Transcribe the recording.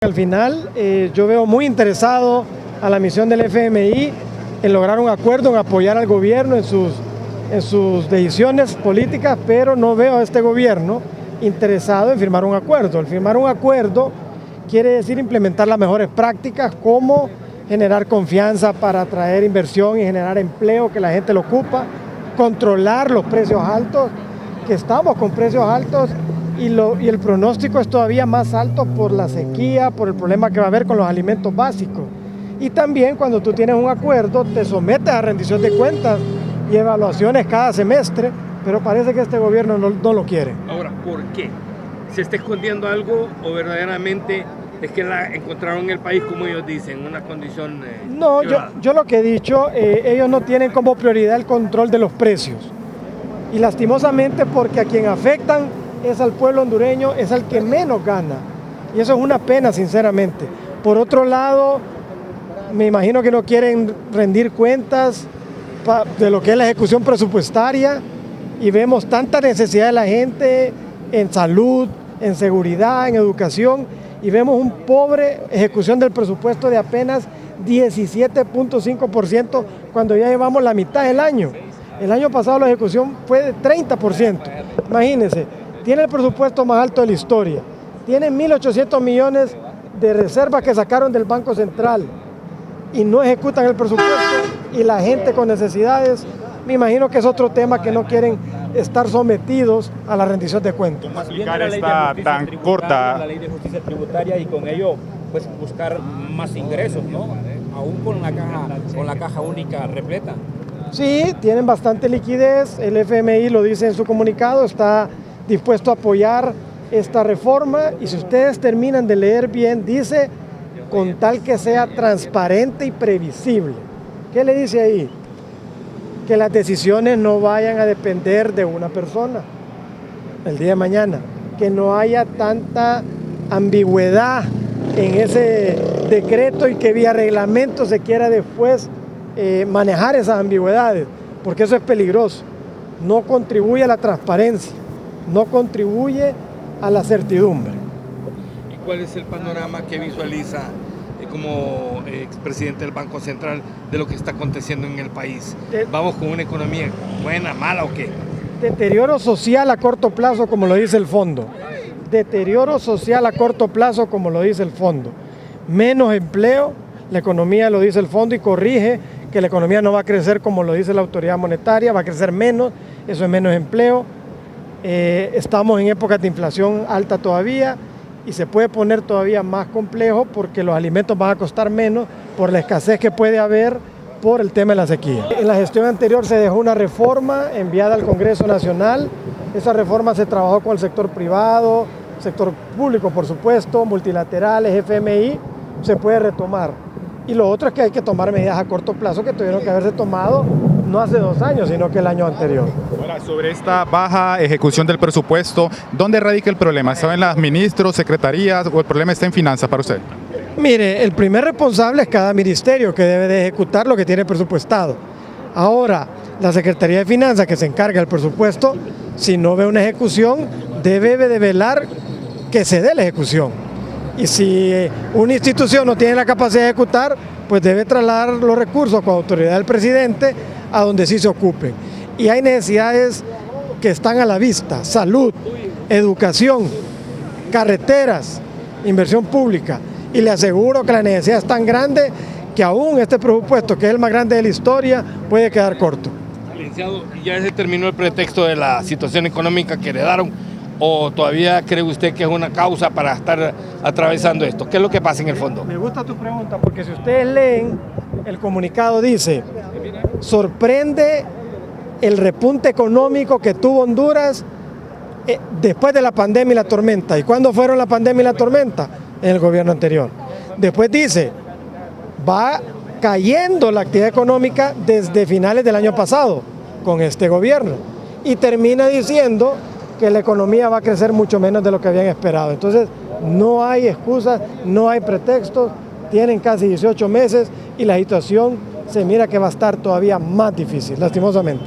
Al final, yo veo muy interesado a la misión del FMI en lograr un acuerdo, en apoyar al gobierno en sus decisiones políticas, pero no veo a este gobierno interesado en firmar un acuerdo. El firmar un acuerdo quiere decir implementar las mejores prácticas, como generar confianza para atraer inversión y generar empleo, que la gente lo ocupa, controlar los precios altos, que estamos con precios altos, y el pronóstico es todavía más alto por la sequía, por el problema que va a haber con los alimentos básicos. Y también cuando tú tienes un acuerdo, te sometes a rendición de cuentas y evaluaciones cada semestre, pero parece que este gobierno no lo quiere. Ahora, ¿por qué? ¿Se está escondiendo algo o verdaderamente es que la encontraron en el país, como ellos dicen, una condición? No, yo lo que he dicho, ellos no tienen como prioridad el control de los precios. Y lastimosamente, porque a quien afectan es al pueblo hondureño, es al que menos gana. Y eso es una pena, sinceramente. Por otro lado, me imagino que no quieren rendir cuentas de lo que es la ejecución presupuestaria, y vemos tanta necesidad de la gente en salud, en seguridad, en educación, y vemos un pobre ejecución del presupuesto de apenas 17.5% cuando ya llevamos la mitad del año. El año pasado la ejecución fue de 30%. Imagínense, tiene el presupuesto más alto de la historia, tiene 1.800 millones de reservas que sacaron del Banco Central y no ejecutan el presupuesto, y la gente con necesidades, me imagino que es otro tema que no quieren estar sometidos a la rendición de cuentas. ¿Cómo explicar esta tan corta? La ley de justicia tributaria, y con ello pues buscar más ingresos, ¿no? Aún con la caja única repleta. Sí, tienen bastante liquidez, el FMI lo dice en su comunicado, está dispuesto a apoyar esta reforma, y si ustedes terminan de leer bien, dice con tal que sea transparente y previsible. ¿Qué le dice ahí? Que las decisiones no vayan a depender de una persona el día de mañana, que no haya tanta ambigüedad en ese decreto y que vía reglamento se quiera después manejar esas ambigüedades, porque eso es peligroso, no contribuye a la transparencia, no contribuye a la certidumbre. ¿Y cuál es el panorama que visualiza como expresidente del Banco Central de lo que está aconteciendo en el país? ¿Vamos con una economía buena, mala o qué? Deterioro social a corto plazo, como lo dice el fondo. Deterioro social a corto plazo, como lo dice el fondo. Menos empleo, la economía lo dice el fondo, y corrige que la economía no va a crecer como lo dice la autoridad monetaria, va a crecer menos, eso es menos empleo. Estamos en épocas de inflación alta todavía, y se puede poner todavía más complejo porque los alimentos van a costar menos por la escasez que puede haber por el tema de la sequía. En la gestión anterior se dejó una reforma enviada al Congreso Nacional. Esa reforma se trabajó con el sector privado, sector público por supuesto, multilaterales, FMI, se puede retomar. Y lo otro es que hay que tomar medidas a corto plazo que tuvieron que haberse tomado no hace 2 años, sino que el año anterior. Ahora, sobre esta baja ejecución del presupuesto, ¿dónde radica el problema? ¿Está en las ministros, secretarías, o el problema está en finanzas para usted? Mire, el primer responsable es cada ministerio, que debe de ejecutar lo que tiene presupuestado. Ahora, la Secretaría de Finanzas, que se encarga del presupuesto, si no ve una ejecución, debe de velar que se dé la ejecución. Y si una institución no tiene la capacidad de ejecutar, pues debe trasladar los recursos con autoridad del presidente a donde sí se ocupen. Y hay necesidades que están a la vista: salud, educación, carreteras, inversión pública. Y le aseguro que la necesidad es tan grande que aún este presupuesto, que es el más grande de la historia, puede quedar corto. Licenciado, ¿ya se terminó el pretexto de la situación económica que heredaron, o todavía cree usted que es una causa para estar atravesando esto? ¿Qué es lo que pasa en el fondo? Me gusta tu pregunta, porque si ustedes leen, el comunicado dice: sorprende el repunte económico que tuvo Honduras después de la pandemia y la tormenta. ¿Y cuándo fueron la pandemia y la tormenta? En el gobierno anterior. Después dice: va cayendo la actividad económica desde finales del año pasado con este gobierno, y termina diciendo que la economía va a crecer mucho menos de lo que habían esperado. Entonces, no hay excusas, no hay pretextos, tienen casi 18 meses y la situación se mira que va a estar todavía más difícil, lastimosamente.